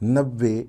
90,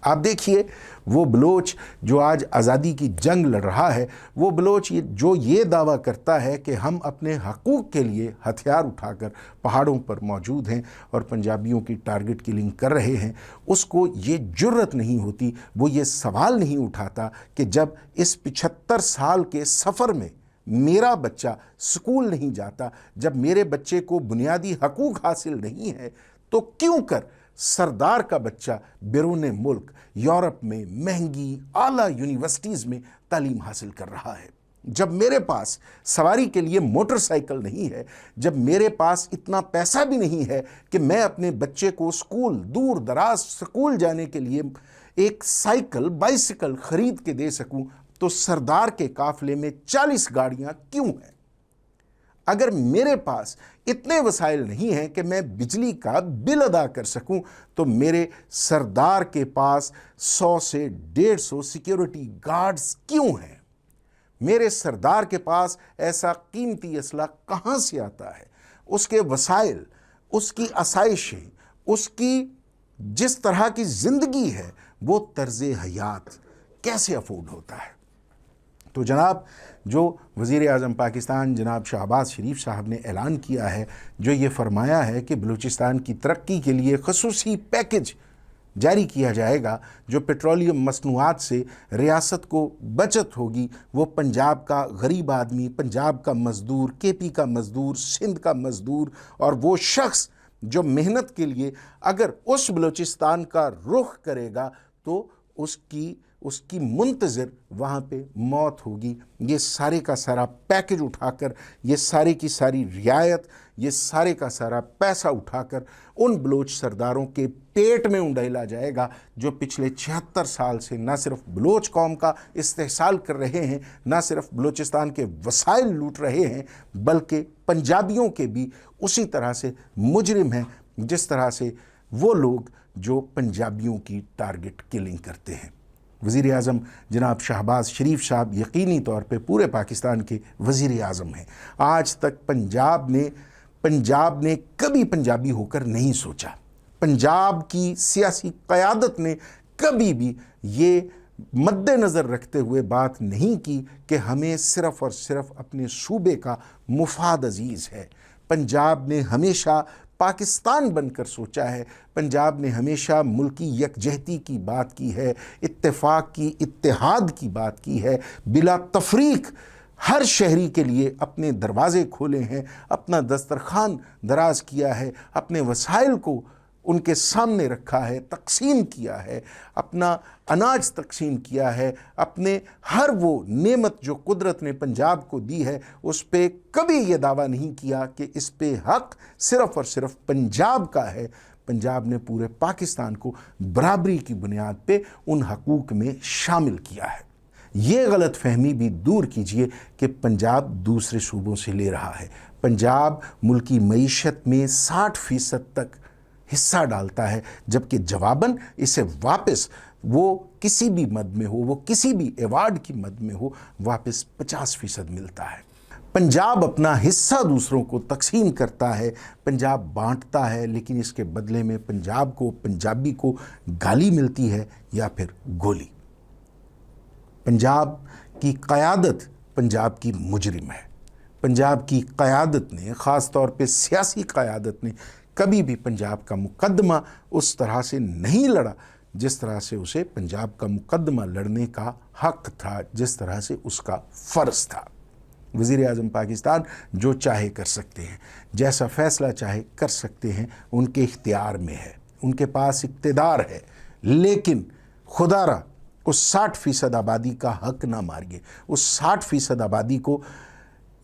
آپ دیکھیے وہ بلوچ جو آج آزادی کی جنگ لڑ رہا ہے، وہ بلوچ جو یہ دعویٰ کرتا ہے کہ ہم اپنے حقوق کے لیے ہتھیار اٹھا کر پہاڑوں پر موجود ہیں اور پنجابیوں کی ٹارگٹ کلنگ کر رہے ہیں، اس کو یہ جرت نہیں ہوتی، وہ یہ سوال نہیں اٹھاتا کہ جب اس 75 سال کے سفر میں میرا بچہ سکول نہیں جاتا، جب میرے بچے کو بنیادی حقوق حاصل نہیں ہے، تو کیوں کر سردار کا بچہ بیرون ملک یورپ میں مہنگی اعلیٰ یونیورسٹیز میں تعلیم حاصل کر رہا ہے؟ جب میرے پاس سواری کے لیے موٹر سائیکل نہیں ہے، جب میرے پاس اتنا پیسہ بھی نہیں ہے کہ میں اپنے بچے کو سکول، دور دراز سکول جانے کے لیے ایک بائسیکل خرید کے دے سکوں، تو سردار کے قافلے میں 40 گاڑیاں کیوں ہیں؟ اگر میرے پاس اتنے وسائل نہیں ہیں کہ میں بجلی کا بل ادا کر سکوں، تو میرے سردار کے پاس 100 سے 150 سیکیورٹی گارڈز کیوں ہیں؟ میرے سردار کے پاس ایسا قیمتی اسلحہ کہاں سے آتا ہے؟ اس کے وسائل، اس کی آسائشیں، اس کی جس طرح کی زندگی ہے، وہ طرز حیات کیسے افورڈ ہوتا ہے؟ تو جناب جو وزیر اعظم پاکستان جناب شہباز شریف صاحب نے اعلان کیا ہے، جو یہ فرمایا ہے کہ بلوچستان کی ترقی کے لیے خصوصی پیکج جاری کیا جائے گا، جو پیٹرولیم مصنوعات سے ریاست کو بچت ہوگی، وہ پنجاب کا غریب آدمی، پنجاب کا مزدور، کے پی کا مزدور، سندھ کا مزدور، اور وہ شخص جو محنت کے لیے اگر اس بلوچستان کا رخ کرے گا تو اس کی منتظر وہاں پہ موت ہوگی۔ یہ سارے کا سارا پیکج اٹھا کر، یہ سارے کی ساری رعایت، یہ سارے کا سارا پیسہ اٹھا کر ان بلوچ سرداروں کے پیٹ میں انڈیلا جائے گا، جو پچھلے 76 سال سے نہ صرف بلوچ قوم کا استحصال کر رہے ہیں، نہ صرف بلوچستان کے وسائل لوٹ رہے ہیں، بلکہ پنجابیوں کے بھی اسی طرح سے مجرم ہیں، جس طرح سے وہ لوگ جو پنجابیوں کی ٹارگٹ کلنگ کرتے ہیں۔ وزیر اعظم جناب شہباز شریف صاحب یقینی طور پہ پورے پاکستان کے وزیر اعظم ہیں۔ آج تک پنجاب نے کبھی پنجابی ہو کر نہیں سوچا، پنجاب کی سیاسی قیادت نے کبھی بھی یہ مد نظر رکھتے ہوئے بات نہیں کی کہ ہمیں صرف اور صرف اپنے صوبے کا مفاد عزیز ہے۔ پنجاب نے ہمیشہ پاکستان بن کر سوچا ہے، پنجاب نے ہمیشہ ملکی یکجہتی کی بات کی ہے، اتفاق کی، اتحاد کی بات کی ہے، بلا تفریق ہر شہری کے لیے اپنے دروازے کھولے ہیں، اپنا دسترخوان دراز کیا ہے، اپنے وسائل کو ان کے سامنے رکھا ہے، تقسیم کیا ہے، اپنا اناج تقسیم کیا ہے، اپنے ہر وہ نعمت جو قدرت نے پنجاب کو دی ہے، اس پہ کبھی یہ دعویٰ نہیں کیا کہ اس پہ حق صرف اور صرف پنجاب کا ہے۔ پنجاب نے پورے پاکستان کو برابری کی بنیاد پہ ان حقوق میں شامل کیا ہے۔ یہ غلط فہمی بھی دور کیجئے کہ پنجاب دوسرے صوبوں سے لے رہا ہے۔ پنجاب ملکی معیشت میں 60% تک حصہ ڈالتا ہے، جبکہ جواباً اسے واپس وہ کسی بھی مد میں ہو، وہ کسی بھی ایوارڈ کی مد میں ہو، واپس 50% ملتا ہے۔ پنجاب اپنا حصہ دوسروں کو تقسیم کرتا ہے، پنجاب بانٹتا ہے، لیکن اس کے بدلے میں پنجاب کو، پنجابی کو گالی ملتی ہے یا پھر گولی۔ پنجاب کی قیادت پنجاب کی مجرم ہے۔ پنجاب کی قیادت نے، خاص طور پہ سیاسی قیادت نے، کبھی بھی پنجاب کا مقدمہ اس طرح سے نہیں لڑا جس طرح سے اسے پنجاب کا مقدمہ لڑنے کا حق تھا، جس طرح سے اس کا فرض تھا۔ وزیر اعظم پاکستان جو چاہے کر سکتے ہیں، جیسا فیصلہ چاہے کر سکتے ہیں، ان کے اختیار میں ہے، ان کے پاس اقتدار ہے، لیکن خدا را اس 60% آبادی کا حق نہ ماریے۔ اس 60% آبادی کو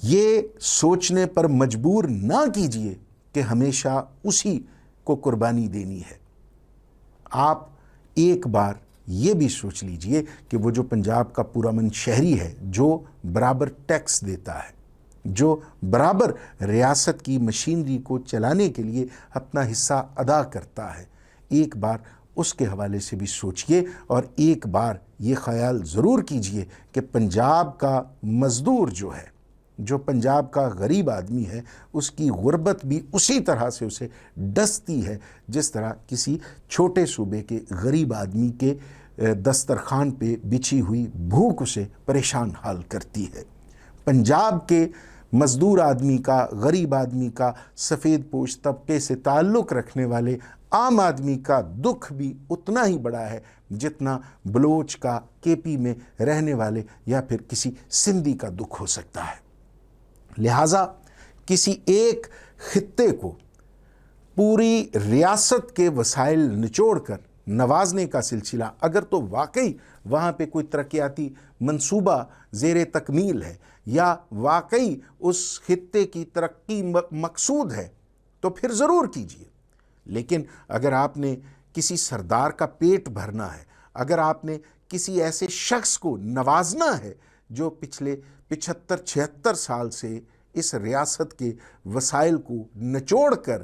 یہ سوچنے پر مجبور نہ کیجیے کہ ہمیشہ اسی کو قربانی دینی ہے۔ آپ ایک بار یہ بھی سوچ لیجئے کہ وہ جو پنجاب کا پرامن شہری ہے، جو برابر ٹیکس دیتا ہے، جو برابر ریاست کی مشینری کو چلانے کے لیے اپنا حصہ ادا کرتا ہے، ایک بار اس کے حوالے سے بھی سوچئے، اور ایک بار یہ خیال ضرور کیجئے کہ پنجاب کا مزدور جو ہے، جو پنجاب کا غریب آدمی ہے اس کی غربت بھی اسی طرح سے اسے ڈستی ہے جس طرح کسی چھوٹے صوبے کے غریب آدمی کے دسترخوان پہ بچھی ہوئی بھوک اسے پریشان حال کرتی ہے۔ پنجاب کے مزدور آدمی کا، غریب آدمی کا، سفید پوش طبقے سے تعلق رکھنے والے عام آدمی کا دکھ بھی اتنا ہی بڑا ہے جتنا بلوچ کا، کے پی میں رہنے والے یا پھر کسی سندھی کا دکھ ہو سکتا ہے۔ لہٰذا کسی ایک خطے کو پوری ریاست کے وسائل نچوڑ کر نوازنے کا سلسلہ اگر تو واقعی وہاں پہ کوئی ترقیاتی منصوبہ زیر تکمیل ہے یا واقعی اس خطے کی ترقی مقصود ہے تو پھر ضرور کیجیے، لیکن اگر آپ نے کسی سردار کا پیٹ بھرنا ہے، اگر آپ نے کسی ایسے شخص کو نوازنا ہے جو پچھلے 75-76 سال سے اس ریاست کے وسائل کو نچوڑ کر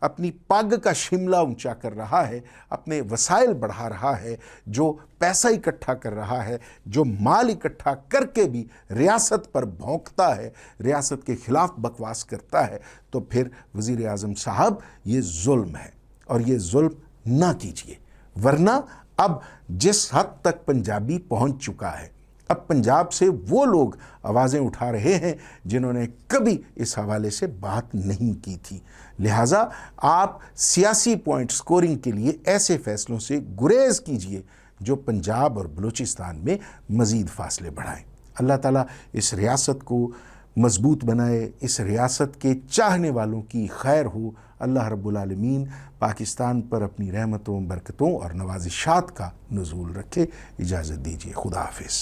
اپنی پگ کا شملہ اونچا کر رہا ہے، اپنے وسائل بڑھا رہا ہے، جو پیسہ اکٹھا کر رہا ہے، جو مال اکٹھا کر کے بھی ریاست پر بھونکتا ہے، ریاست کے خلاف بکواس کرتا ہے، تو پھر وزیر اعظم صاحب یہ ظلم ہے اور یہ ظلم نہ کیجیے۔ ورنہ اب جس حد تک پنجابی پہنچ چکا ہے، اب پنجاب سے وہ لوگ آوازیں اٹھا رہے ہیں جنہوں نے کبھی اس حوالے سے بات نہیں کی تھی۔ لہٰذا آپ سیاسی پوائنٹ سکورنگ کے لیے ایسے فیصلوں سے گریز کیجئے جو پنجاب اور بلوچستان میں مزید فاصلے بڑھائیں۔ اللہ تعالیٰ اس ریاست کو مضبوط بنائے، اس ریاست کے چاہنے والوں کی خیر ہو۔ اللہ رب العالمین پاکستان پر اپنی رحمتوں، برکتوں اور نوازشات کا نزول رکھے۔ اجازت دیجیے، خدا حافظ۔